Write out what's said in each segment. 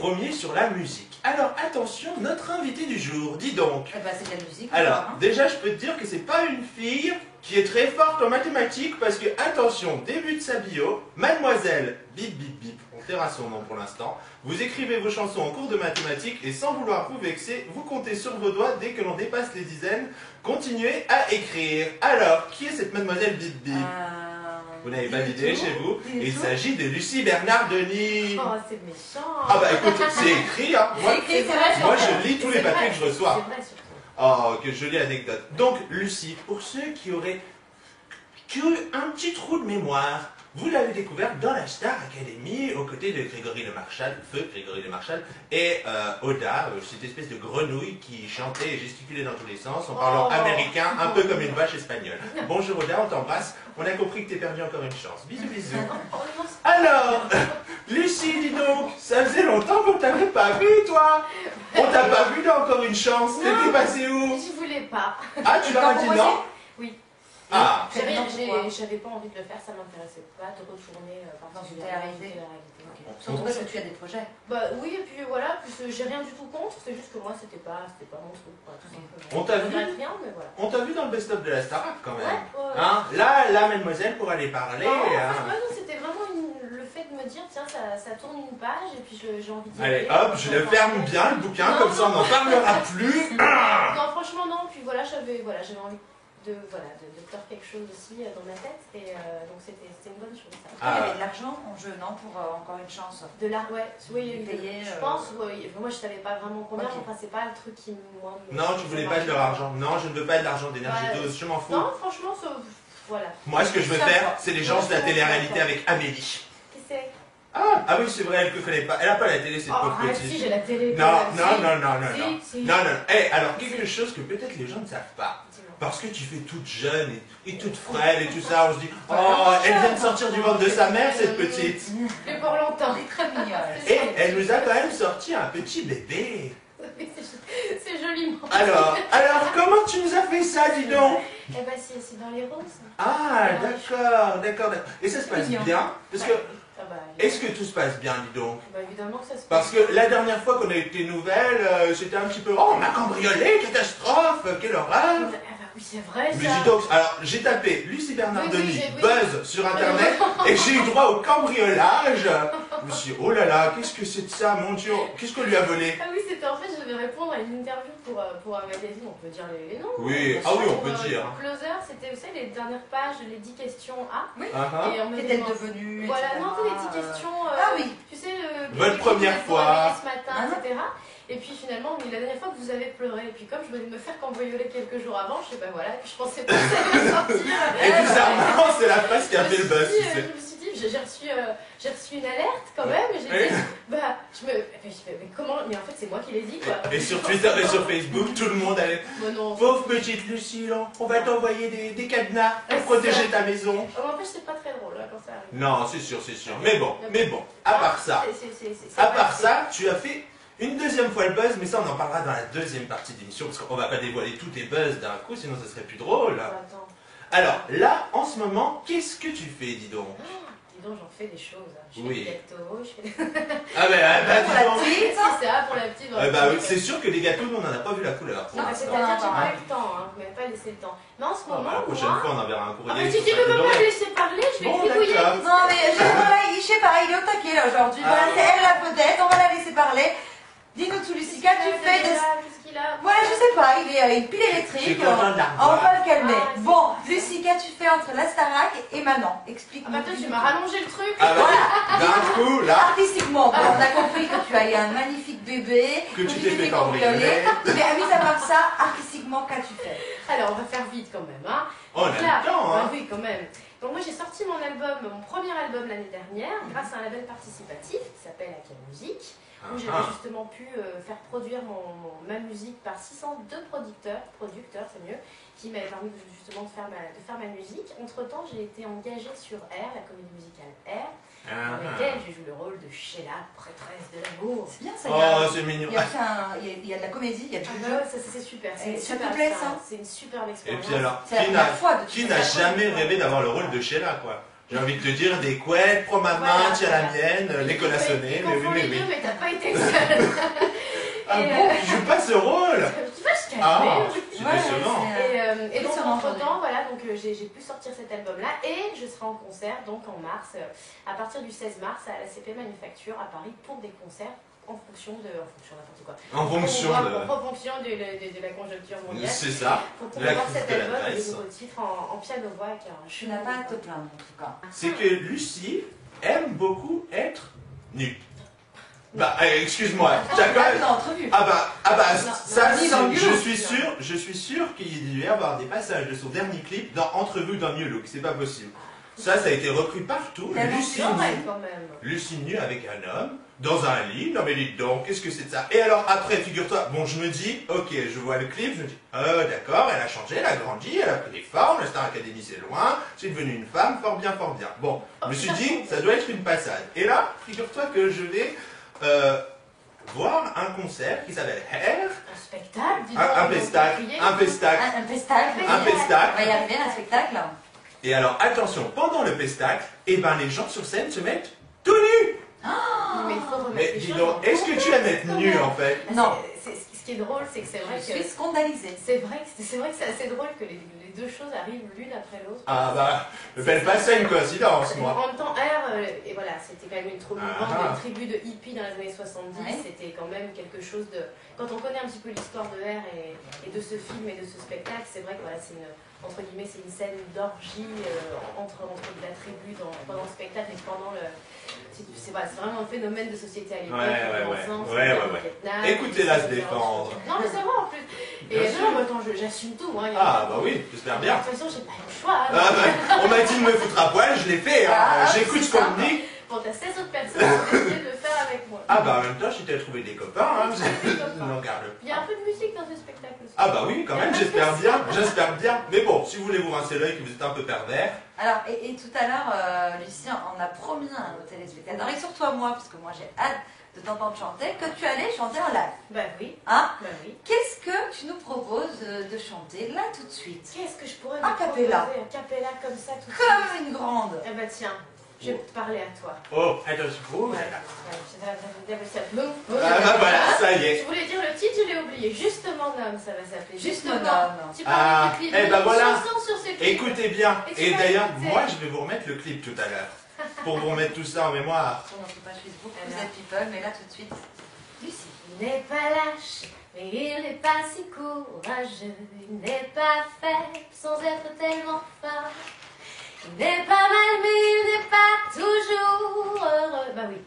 premier sur la musique. Alors attention, notre invité du jour, dis donc. Eh ben, c'est de la musique. Alors, hein. déjà je peux te dire que c'est pas une fille qui est très forte en mathématiques parce que, attention, début de sa bio, mademoiselle bip bip bip, on taira son nom pour l'instant, vous écrivez vos chansons en cours de mathématiques et sans vouloir vous vexer, vous comptez sur vos doigts dès que l'on dépasse les dizaines, continuez à écrire. Alors, qui est cette mademoiselle bip bip? Vous n'avez pas d'idée chez vous? Il s'agit de Lucie Bernardoni. Oh, c'est méchant. Ah bah écoute, c'est écrit, hein. Moi, C'est écrit, c'est vrai. moi je lis tous les papiers que je reçois. C'est vrai surtout. Oh, que jolie anecdote. Donc, Lucie, pour ceux qui auraient que un petit trou de mémoire, vous l'avez découverte dans la Star Academy, aux côtés de Grégory Le Marchal, feu Grégory Le Marchal, et Oda, cette espèce de grenouille qui chantait et gesticulait dans tous les sens, en parlant américain, un peu comme une vache espagnole. Bonjour Oda, on t'embrasse. On a compris que t'es perdu encore une chance. Bisous, bisous. Alors, Lucie, dis donc, ça faisait longtemps qu'on t'avait pas vu, toi. On t'a pas vu dans encore une chance. T'étais passé où? Je voulais pas. Ah, tu leur as dit non? Oui. Ah. J'avais pas envie de le faire, ça m'intéressait pas de retourner Dans une télé-réalité. Surtout parce que tu as des projets. Bah oui, et puis voilà, j'ai rien du tout contre, c'est juste que moi c'était pas mon truc, quoi, tout simplement. On t'a vu? Je regrette rien, mais voilà. On t'a vu dans le best-of de la Starac quand même. Ouais. Hein, là, mademoiselle, pour aller parler. Non, hein. non, c'était vraiment le fait de me dire, tiens, ça tourne une page, et puis j'ai envie d'y Allez, aller. hop, je le ferme bien le bouquin, comme ça on n'en parlera plus. Non, franchement, non, puis voilà, j'avais envie de faire quelque chose aussi dans ma tête, et donc c'était une bonne chose. Ça. Il y avait de l'argent en jeu, non, pour encore une chance. De l'art, ouais, oui, Payer, je pense, ouais, moi je savais pas vraiment combien, okay. enfin c'est pas le truc qui moi me... Non, tu voulais pas de leur argent. Non, je ne veux pas de l'argent d'énergie Ouais. dose, je m'en fous. Non, franchement, voilà. Moi, ce que je veux faire, c'est les gens de la télé-réalité avec Amélie. Qui c'est? Ah oui, c'est vrai, elle ne connaît pas. Elle n'a pas la télé, cette pauvre arrête, petite. si, j'ai la télé. Non. Si. Non. Alors, quelque chose que peut-être les gens ne savent pas. Parce que tu fais toute jeune et toute frêle et tout ça, on se dit, oh, elle vient de sortir du ventre de sa mère, cette petite. Mais pour longtemps. Elle est très mignonne. Et elle nous a quand même sorti un petit bébé. C'est joliment. Alors, comment tu nous as fait ça, dis donc? Eh ben, c'est dans les roses. Ah, d'accord. Et ça se passe bien? Parce que, bah, est-ce que tout se passe bien, dis donc? bah, évidemment que ça se passe. Parce que la dernière fois qu'on a eu tes nouvelles, c'était un petit peu, oh, on m'a cambriolé, catastrophe, quelle horreur! Ah bah oui, c'est vrai ça. Mais dis donc, alors j'ai tapé Lucie Bernardoni Oui. buzz sur internet et j'ai eu droit au cambriolage. Je me suis dit, oh là là, qu'est-ce que c'est de ça, mon Dieu, qu'est-ce qu'on lui a volé? Ah oui, c'était en fait, je devais répondre à une interview pour un magazine, on peut dire les noms. Oui, hein, on peut pour, dire. Closer, c'était, vous savez, les dernières pages, les 10 questions A. Oui. Et on me Qu'est-elle demande- devenue? Voilà, etc. non, les 10 questions. Ah oui. Tu sais, Votre première fois. Ce matin, etc. Et puis finalement, mais la dernière fois que vous avez pleuré, et puis comme je venais de me faire cambrioler quelques jours avant, je sais pas, voilà, et puis je pensais pas que ça allait sortir. Et bizarrement, c'est la phrase qui a fait le buzz, tu sais. Je me suis dit, j'ai reçu une alerte quand même, et j'ai dit, bah, mais comment, mais en fait c'est moi qui l'ai dit, quoi. Et sur Twitter et sur Facebook, tout le monde allait, Bon, non. pauvre petite Lucie, là, on va t'envoyer des cadenas pour protéger ta maison. En fait, c'est pas très drôle là, quand ça arrive. Non, c'est sûr. Mais bon, à part ça, tu as fait une deuxième fois le buzz, mais ça on en parlera dans la deuxième partie de l'émission, parce qu'on va pas dévoiler tous tes buzz d'un coup, sinon ça serait plus drôle. Attends. Alors, là, en ce moment, qu'est-ce que tu fais, dis donc? Dis donc, j'en fais des choses. Je fais Oui. des gâteaux, je fais des... Ah ben, dis donc. Si, c'est ça pour la petite. Oui, c'est sûr que les gâteaux, nous, on n'en a pas vu la couleur. Non, c'est-à-dire que j'ai pas eu le temps, hein. Je m'avais pas laissé le temps. Mais en ce moment, La prochaine fois, on enverra un Ah, courrier. mais si tu veux pas me laisser parler, je vais Bon, gribouiller. d'accord. Non, mais je sais pas, il est au taquet là aujourd'hui. Voilà, c'est elle la vedette, on va la laisser parler. Dis-nous tout, Lucie, qu'as-tu fait de... Qu'est-ce qu'il a? Voilà, je sais pas, il est une pile Je suis électrique. content de la On revoir. va le calmer. Ah, Bon, Lucie, qu'as-tu fait entre la Starac et Manon? Ah Explique-moi. bah toi, tu m'as rallongé le truc. Ah bah, d'un coup, là, Artistiquement, bon, on a compris que tu as eu un magnifique bébé, que tu t'es fait cambrioler. Mais mis à part ça, artistiquement, qu'as-tu fait? Alors, on va faire vite quand même, hein. on a Donc le là, temps, hein. oui, quand même. Donc moi, j'ai sorti mon premier album l'année dernière, grâce à un label participatif qui s'appelle Akia Musique, où j'avais justement pu faire produire ma musique par 602 producteurs, c'est mieux, qui m'avaient permis justement de faire ma musique. Entre-temps, j'ai été engagée sur R, la comédie musicale R, dans laquelle j'ai joué le rôle de Sheila, prêtresse de l'amour. C'est bien ça. Oh, c'est mignon. Il y a de la comédie, il y a du Ah jeu. bah ouais, ça c'est super, c'est une Ça super te plaît, ça? C'est une superbe Et expérience. puis alors, C'est la première fois de qui n'a jamais rêvé d'avoir le rôle de Sheila, quoi? J'ai envie de te dire des couettes, prends ma main, tiens la mienne, les collassonnés, mais oui, les deux, mais t'as pas été seule. Ah bon, tu joues pas ce rôle? Tu vas se calmer. Ah, c'est décevant. Et donc, entre-temps, voilà, donc j'ai pu sortir cet album-là et je serai en concert, donc en mars, à partir du 16 mars, à la CP Manufacture à Paris pour des concerts en fonction n'importe quoi. En fonction de la conjoncture mondiale. C'est ça. Pour La voir crise cet de la album et Grèce. des nouveaux titres en piano-voix avec un Tu n'as pas à te plaindre en tout cas. C'est que Lucie aime beaucoup être nue. Bah, excuse-moi, t'as quand même... entrevue. Ah bah, Non, ça, non, c'est- dans New je suis sûr qu'il devait y avoir des passages de son dernier clip dans Entrevue dans New Look, c'est pas possible. Ça a été repris partout, La Lucie quand nue. même. Lucie nue avec un homme, dans un lit, non mais dites donc, qu'est-ce que c'est de ça? Et alors après, figure-toi, bon je me dis, ok, je vois le clip, je me dis, d'accord, elle a changé, elle a grandi, elle a pris des formes, la Star Academy c'est loin, c'est devenu une femme, fort bien, fort bien. Bon, je me suis dit, ça doit être une passade. Et là, figure-toi que je vais voir un concert qui s'appelle Hair, Un spectacle, dis donc, un donc, pestacle, crier. un pestacle, Un pestacle. un On va pestacle. y arriver, un spectacle. Et alors attention, pendant le pestacle, eh ben les gens sur scène se mettent tout nus. Mais il faut remettre Mais les dis choses donc, en est-ce que tu aimes être nu en fait? Non. Ce qui est drôle, c'est que c'est vrai Je suis que scandalisée. c'est vrai que c'est assez drôle que les deux choses arrivent l'une après l'autre. Ah bah, je fais pas ça une coïncidence moi. En même temps, R, et voilà, c'était quand même une trop mouvante, Ah. une tribu de hippies dans les années 70. Ouais. C'était quand même quelque chose de. Quand on connaît un petit peu l'histoire de R et de ce film et de ce spectacle, c'est vrai que voilà, c'est une. Entre guillemets, c'est une scène d'orgie entre la tribu pendant le spectacle et pendant le. C'est vraiment un phénomène de société à l'époque. Ouais. Écoutez-la se défendre. Non, mais c'est vrai en plus. Et Bien sûr. non, mais attends, j'assume tout. Hein, Ah bah oui, j'espère bien. De toute façon, j'ai pas le choix. Ah bah, on m'a dit de me foutre à poil, je l'ai fait. Hein. Ah, J'écoute c'est ce qu'on ça. me dit. Bon, t'as 16 autres personnes qui ont décidé de le faire avec moi. Ah bah en même temps, j'étais à trouver des copains. Hein. Des copains. Non, regarde. Il y a un peu de musique dans ce spectacle aussi. Ah bah oui, quand même, j'espère bien. Mais bon, si vous voulez vous rincer l'œil, que vous êtes un peu pervers. Alors, et tout à l'heure, Lucien, on a promis à nos téléspectateurs, et surtout à moi, parce que moi j'ai hâte de t'entendre chanter, que tu allais chanter en live. Bah oui, Hein? bah oui. Qu'est-ce que tu nous proposes de chanter là tout de suite? Qu'est-ce que je pourrais A me cappella. proposer? A cappella comme ça tout de suite. Comme une grande. Eh bah tiens, je vais te parler à toi. Oh, attention. Oh, Ouais, là. Ah bah voilà, ça y est. Je voulais dire le titre, je l'ai oublié. Juste mon homme, ça va s'appeler. Juste mon mon homme. Tu Ah, parles du clip. eh ben Une voilà. chanson sur ce clip. Écoutez bien. Et tu Et vas d'ailleurs, écouter. moi, je vais vous remettre le clip tout à l'heure. Pour vous remettre tout ça en mémoire. Sur notre page Facebook, Eh vous bien. êtes people, mais là tout de suite, Lucie. Il n'est pas lâche, mais il n'est pas si courageux. Il n'est pas faible sans être tellement fort. Il n'est pas mal, mais il n'est pas toujours heureux. Bah oui.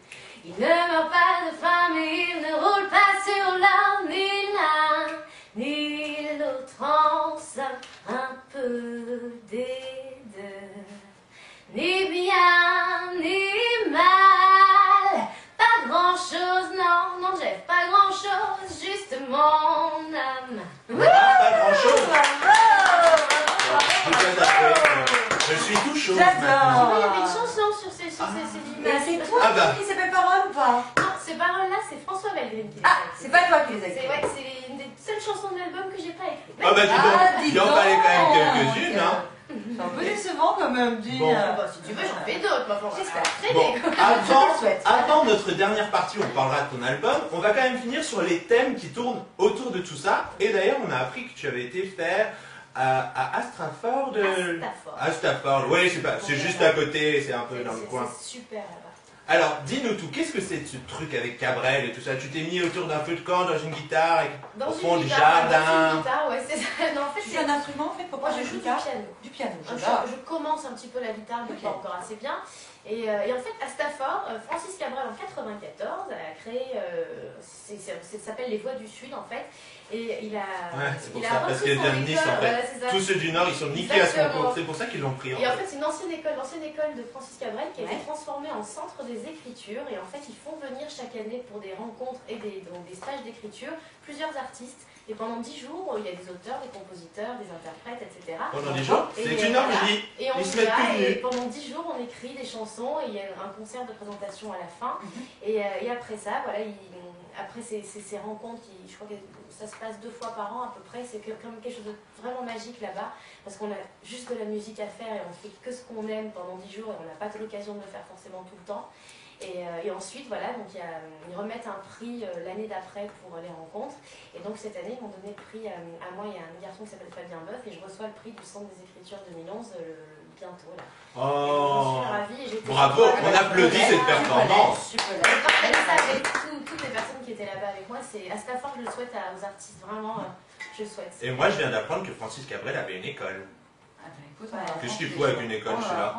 Il ne meurt pas de faim, mais il ne roule pas sur l'or, ni l'un, ni l'autre en somme. Un peu des deux. Ni bien, ni mal. Pas grand chose, non, Jeff, pas grand chose, juste mon âme. Pas grand chose. Bravo! Je suis tout chaud J'adore. maintenant. Il y avait une chanson sur ces Mais images. c'est toi Ah bah. qui écris ces paroles ou pas? Non, ces paroles-là, c'est François Belgrine qui les a Ah, écrites. c'est pas toi qui les as C'est écrites. ouais, c'est une des seules chansons de l'album que j'ai pas écrites. Ah bah dis donc, il en fallait quand même quelques-unes. Hein. C'est un peu décevant quand même, dis. Bon. Bah, si tu veux, j'en fais d'autres. Bah, bon, J'espère. très Bon, bien. Je te le souhaite. avant notre dernière partie, on parlera de ton album. On va quand même finir sur les thèmes qui tournent autour de tout ça. Et d'ailleurs, on a appris que tu avais été faire à Astraford. À Stafford, oui, c'est juste à côté, c'est un peu dans le coin. C'est super là-bas. Alors, dis-nous tout, qu'est-ce que c'est ce truc avec Cabrel et tout ça? Tu t'es mis autour d'un feu de camp, dans une guitare, Dans au une fond du guitare, Dans jardin. une guitare, ouais, c'est ça. Non, en fait, Tu joues un instrument en fait pour moi, pas je jouer joue du du piano? piano. Du piano, Je, j'adore. je commence un petit peu la guitare, mais Ok. pas encore assez bien. Et en fait, à Stafford, Francis Cabrel, en 94, a créé, ça s'appelle Les Voix du Sud, en fait. Et il a. Ouais, c'est pour il a ça, parce repris qu'elle vient son de Nice école, en voilà, fait. c'est ça. Tous ceux du Nord, ils sont niqués à son Exactement. compte, c'est pour ça qu'ils l'ont pris en Et en fait. fait, c'est l'ancienne école de Francis Cabrel qui a été Ouais. transformée en centre des écritures. Et en fait, ils font venir chaque année pour des rencontres et donc des stages d'écriture plusieurs artistes Et pendant 10 jours, il y a des auteurs, des compositeurs, des interprètes, etc. Pendant 10 jours, c'est une orgie. Et on Ils se mettent y va, tout et nus. pendant 10 jours, on écrit des chansons et il y a un concert de présentation à la fin. Et après ça, voilà, après ces rencontres, je crois que ça se passe 2 fois par an à peu près, c'est comme quelque chose de vraiment magique là-bas, parce qu'on a juste de la musique à faire et on fait que ce qu'on aime pendant 10 jours et on n'a pas l'occasion de le faire forcément tout le temps. Et ensuite, voilà, donc ils remettent un prix l'année d'après pour les rencontres. Et donc cette année, ils m'ont donné le prix à moi et à un garçon qui s'appelle Fabien Boeuf, et je reçois le prix du Centre des Écritures 2011 bientôt là. Oh, Je suis ravie. Et bravo, on applaudit cette performance. Je peux Et quand je dis ça avec toutes les personnes qui étaient là-bas avec moi, c'est à Stafford, je le souhaite aux artistes, vraiment, je le souhaite. Et moi, je viens d'apprendre que Francis Cabrel avait une école. Qu'est-ce qu'il faut avec une école, celui-là?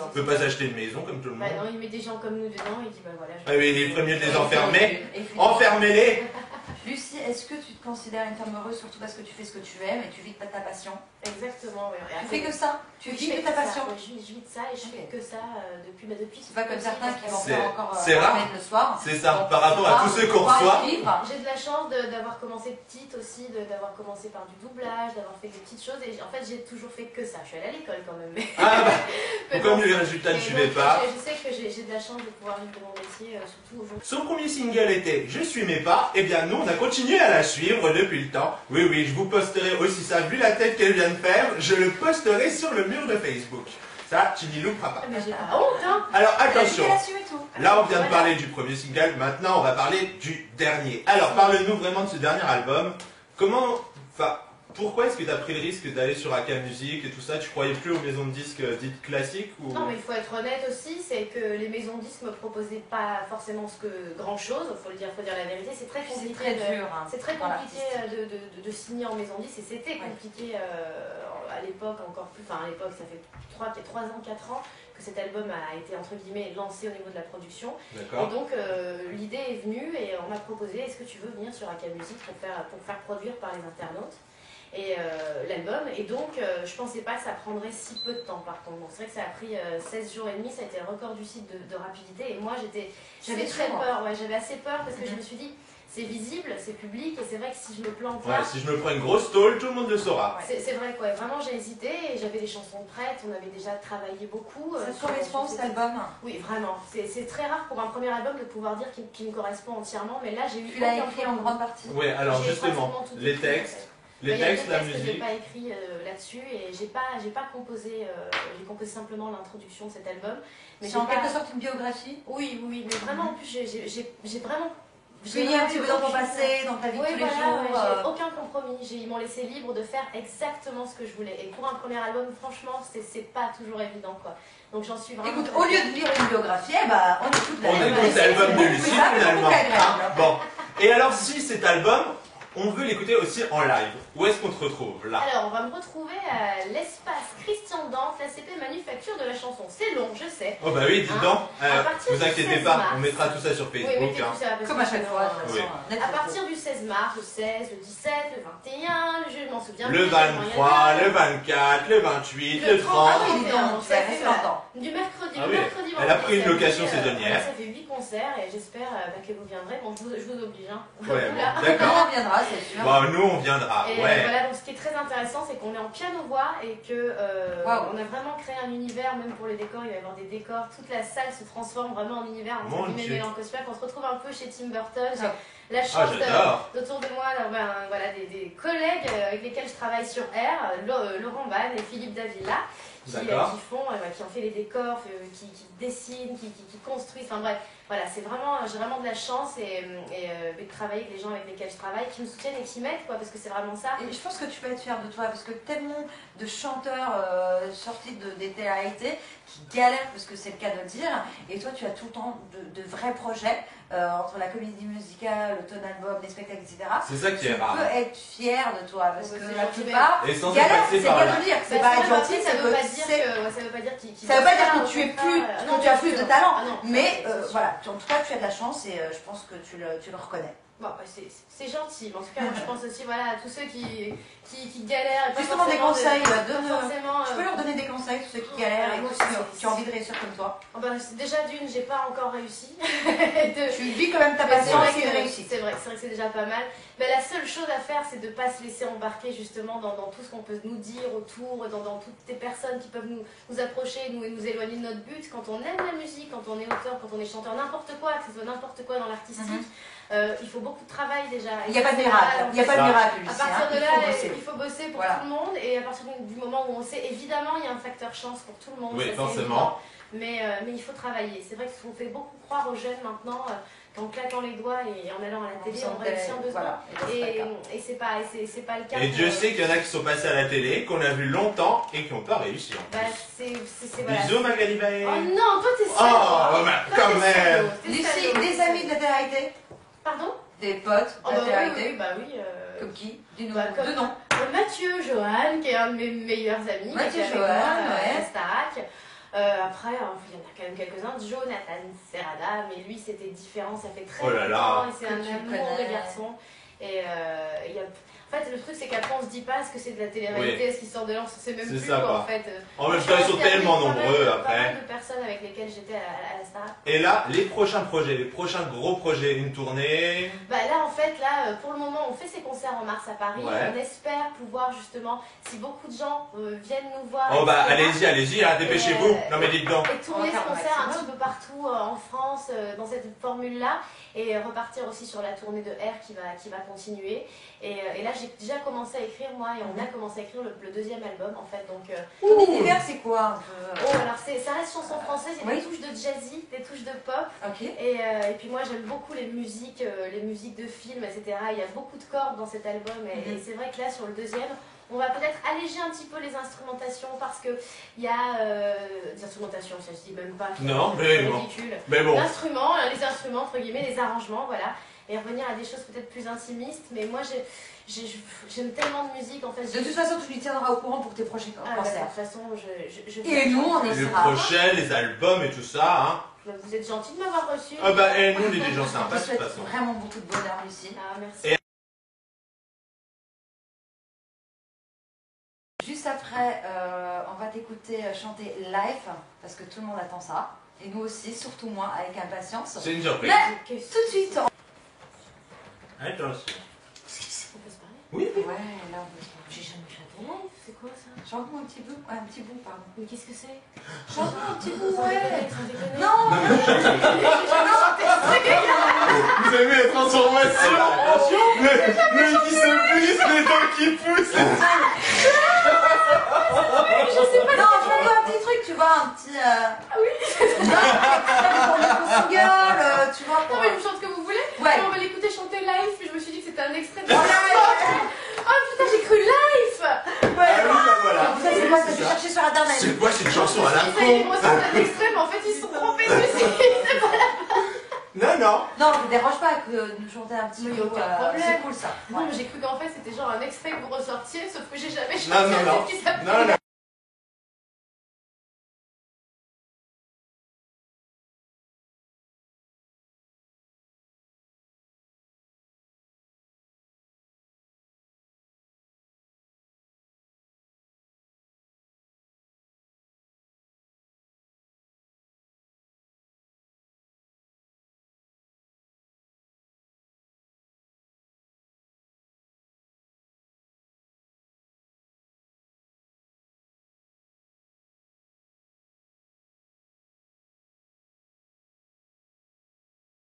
On peut pas s'acheter une maison comme tout le monde. Non, il met des gens comme nous dedans, il dit bah voilà. Ah oui, il est premier de les enfermer. Enfermez-les. Lucie, est-ce que tu te considères une femme heureuse surtout parce que tu fais ce que tu aimes et tu vis de ta passion? Exactement, oui. Tu fais que ça? Tu vis de ta passion? Je vis de ça et je fais que ça depuis. C'est pas comme certains qui vont C'est- faire encore c'est rare. le soir. C'est ça, Donc, par rapport à tous ceux qu'on reçoit. J'ai de la chance d'avoir commencé petite aussi, d'avoir commencé par du doublage, d'avoir fait des petites choses. Et en fait, j'ai toujours fait que ça. Je suis allée à l'école quand même. Mais... Ah bah, mais comme bon. les résultats ne Et suivaient donc, pas. Je sais que j'ai de la chance de pouvoir vivre de mon métier, surtout aujourd'hui. Son premier single était Je suis mes pas. Eh bien, nous, on a continué à la suivre depuis le temps. Oui, oui, je vous posterai aussi ça. Vu la tête qu'elle vient de faire, je le posterai sur le mur de Facebook. Ça, tu n'y louperas pas. Mais j'ai pas honte, hein. Alors, attention. Elle assume et tout. Là, on vient de parler du premier single. Maintenant, on va parler du dernier. Alors, parle-nous vraiment de ce dernier album. Comment... Enfin, pourquoi est-ce que tu as pris le risque d'aller sur AK Music et tout ça? Tu croyais plus aux maisons de disques dites classiques ou... Non, mais il faut être honnête aussi, c'est que les maisons de disques me proposaient pas forcément grand chose, faut dire la vérité, c'est très compliqué. C'est très dur. C'est très compliqué de signer en maison de disques, et c'était compliqué à l'époque encore plus, enfin à l'époque ça fait 3 ans, 4 ans que cet album a été entre guillemets lancé au niveau de la production. D'accord. Et donc l'idée est venue et on m'a proposé est-ce que tu veux venir sur AK Music pour faire produire par les internautes et l'album, et donc je pensais pas que ça prendrait si peu de temps par contre. Donc c'est vrai que ça a pris 16 jours et demi, ça a été le record du site de rapidité, et moi j'avais très peur, j'avais assez peur parce que je me suis dit c'est visible, c'est public, et c'est vrai que si je me plante là... Ouais, si je me prends une grosse tôle, tout le monde le saura. C'est vrai quoi, vraiment j'ai hésité, et j'avais des chansons prêtes, on avait déjà travaillé beaucoup. Ça te correspond cet album? Oui, vraiment. C'est très rare pour un premier album de pouvoir dire qu'il me correspond entièrement, mais là j'ai eu... Tu l'as écrit en grande partie? Oui, alors J'ai justement, pratiquement tout les écrit, en textes, fait. les Il y a textes, des la textes que j'ai musique. pas écrit là-dessus, et j'ai pas composé, j'ai composé simplement l'introduction de cet album. Mais C'est en j'ai quelque pas- sorte une biographie? Oui, mais vraiment en plus j'ai vraiment... Fouiller un petit peu dans ton passé, dans ta vie de tous les jours. J'ai aucun compromis. Ils m'ont laissé libre de faire exactement ce que je voulais. Et pour un premier album, franchement, c'est pas toujours évident, quoi. Donc j'en suis vraiment... Écoute, au lieu de lire une biographie, on écoute On écoute l'album de Lucie finalement. Hein, bon. Et alors si cet album, on veut l'écouter aussi en live, où est-ce qu'on te retrouve là? Alors, on va me retrouver à l'espace Christian Dante, la CP Manufacture de la chanson. C'est long, je sais. Oh bah oui, dis donc, À partir vous du inquiétez 16 pas, mars. on mettra tout ça sur Oui, Facebook. mettez tout ça, parce Comme que à chaque sinon, fois, de toute Oui. façon. À partir du 16 mars, le 16, le 17, le 21, je m'en souviens Le plus, 23, le 24, le 28, le 30. Ah Il oui, est dans, ça fait, longtemps. Du mercredi, Ah le oui, mercredi, elle a pris une vendredi, location samedi, saisonnière. Ça fait 8 concerts et j'espère que vous viendrez. Bon, je vous oblige. Hein. Ouais, bon, Là. d'accord. On viendra, c'est sûr. Bon, nous on viendra, Et ouais. voilà, donc ce qui est très intéressant, c'est qu'on est en piano-voix et que Wow. on a vraiment créé un univers, même pour les décors, il va y avoir des décors, toute la salle se transforme vraiment en univers, Mon entre guillemets, Dieu. mélancolique, on se retrouve un peu chez Tim Burton. J'ai la Ah, chance j'adore. autour de moi voilà, des collègues avec lesquels je travaille sur R, Laurent Ban et Philippe Davila, qui ont fait les décors, qui dessinent, qui construisent, enfin bref, voilà, j'ai vraiment de la chance et de travailler avec les gens avec lesquels je travaille, qui me soutiennent et qui m'aident, quoi, parce que c'est vraiment ça. Et je pense que tu peux être fière de toi parce que tellement de chanteurs sortis des télé-réalités qui galèrent, parce que c'est le cas de le dire, et toi tu as tout le temps de vrais projets entre la comédie musicale, le ton album, les spectacles, etc. C'est ça qui est rare. Tu peux être fière de toi parce Ouais, que c'est la gentil, plupart Et sans être galèrent, passé c'est par bien là. de le dire, c'est Bah, pas ça être veut gentil, ça c'est veut pas que dire c'est... que ça veut pas dire qu'il Ça veut pas dire au que tu es contraire, plus, non, que tu as bien plus de sûr. talent, Ah non, mais c'est sûr. voilà, en tout cas tu as de la chance et je pense que tu le reconnais. Bon, bah, c'est gentil, mais en tout cas, moi, je pense aussi voilà, à tous ceux qui galèrent. Et pas Justement des forcément conseils, pas donne, forcément, tu peux leur donner des conseils, tous ceux qui galèrent et moi, qui ont envie de réussir comme toi. Oh, bah, déjà d'une, j'ai pas encore réussi. Et Tu vis quand même ta mais c'est passion vrai et que une réussite. c'est vrai que c'est déjà pas mal. Ben, la seule chose à faire, c'est de ne pas se laisser embarquer justement dans tout ce qu'on peut nous dire autour, dans toutes les personnes qui peuvent nous approcher, nous éloigner de notre but. Quand on aime la musique, quand on est auteur, quand on est chanteur, n'importe quoi, que ce soit n'importe quoi dans l'artistique, il faut beaucoup de travail déjà. Il n'y a pas de miracle, il n'y a pas de miracle, Lucie. À partir de là, il faut bosser pour voilà. tout le monde, et à partir du moment où on sait, évidemment, il y a un facteur chance pour tout le monde. Oui, ça, forcément. Mais il faut travailler. C'est vrai qu'on fait beaucoup croire aux jeunes maintenant qu'en claquant les doigts et en allant à la télé, on réussit en 2 ans. Voilà. Et c'est pas le cas. Et Dieu sait qu'il y en a qui sont passés à la télé, qu'on a vu longtemps et qui n'ont pas réussi. Bah, voilà. Bisous Magali Baé. Oh non, toi t'es Oh, sérieux. bah, quand même. Lucie, des amis de la télé-réalité? Pardon? Des potes de la télé-réalité? Oui, bah oui. Comme qui? Dis-nous Bah, deux noms. Mathieu Johan, qui est un de mes meilleurs amis. Mathieu qui est avec Johan, moi, ouais. Starac. Après, il y en a quand même quelques-uns. Jonathan Serrada, mais lui c'était différent, ça fait très longtemps. Et c'est un amour de garçon. Et il y a... En fait, le truc c'est qu'après on se dit pas est-ce que c'est de la télé-réalité, est-ce qu'il sort de là, on sait même plus ça, quoi, en fait. En même temps, ils sont tellement nombreux Pas après. mal de personnes avec lesquelles j'étais à la Star. Et là, les prochains projets, les prochains gros projets, une tournée. Bah là, en fait, pour le moment, on fait ces concerts en mars à Paris. Ouais. On espère pouvoir justement, si beaucoup de gens viennent nous voir. Oh bah etc., allez-y, hein, dépêchez-vous. Non mais dites donc. et tourner ce concert un petit peu partout en France dans cette formule-là et repartir aussi sur la tournée de R qui va continuer. Et là, j'ai déjà commencé à écrire, moi, et on a commencé à écrire le deuxième album, en fait. Donc, ton univers, c'est quoi? alors ça reste chanson française, il y a des touches de jazzy, des touches de pop. Ok. Et puis moi, j'aime beaucoup les musiques de films, etc. Il y a beaucoup de cordes dans cet album. Et c'est vrai que là, sur le deuxième, on va peut-être alléger un petit peu les instrumentations parce que il y a des instrumentations, ça je dis même pas. Non, c'est mais bon. ridicule. Mais bon. Les instruments entre guillemets, les arrangements, voilà. Et revenir à des choses peut-être plus intimistes. Mais moi, j'aime tellement de musique en fait. De toute façon, tu lui tiendras au courant pour tes prochains de concerts. toute façon, je Et nous, on Les sera. prochains, les albums et tout ça, hein. Vous êtes gentil de m'avoir reçu. Ah bah, nous, on est des gens Je sympas te de toute souhaite façon. vraiment beaucoup de bonheur, Lucie. Ah, merci. Et- Juste après, on va t'écouter chanter live, parce que tout le monde attend ça. Et nous aussi, surtout moi, avec impatience. C'est une surprise. Mais Qu'est-ce tout de suite. Attention. qu'on peut se parler? Oui, oui. Ouais, là, on peut se J'ai jamais chanté live, c'est quoi ça? Chante-moi un petit bout. Ouais, un petit bout, pardon. Mais qu'est-ce que c'est? Chante-moi un petit bout, Sans ouais. déconner, sans déconner. Non, Vous aimez les transformations. Le qui se plisse, les dents qui poussent. non, chante-moi un petit truc, tu vois, un petit... Ah oui. Pour le single, tu vois. Non mais je chante ce que vous voulez. Ouais. On va l'écouter chanter live, puis je me suis dit que c'était un extrait de... Oh, Oh putain, j'ai cru live. Ah oui, bah voilà. Ça, c'est quoi? Ça, j'ai cherché sur internet. C'est quoi cette chanson à la Moi, con? c'est un extrait, mais en fait, ils se sont trompés de musique. C'est pas la... Non, non. Non, ne dérange pas que nous chanter un petit Mais peu. y a aucun problème. C'est cool ça. Non, mais j'ai cru qu'en fait, c'était genre un extrait que vous ressortiez, sauf que j'ai jamais Non, chanté non, un non. truc qui s'appelle... Non, non.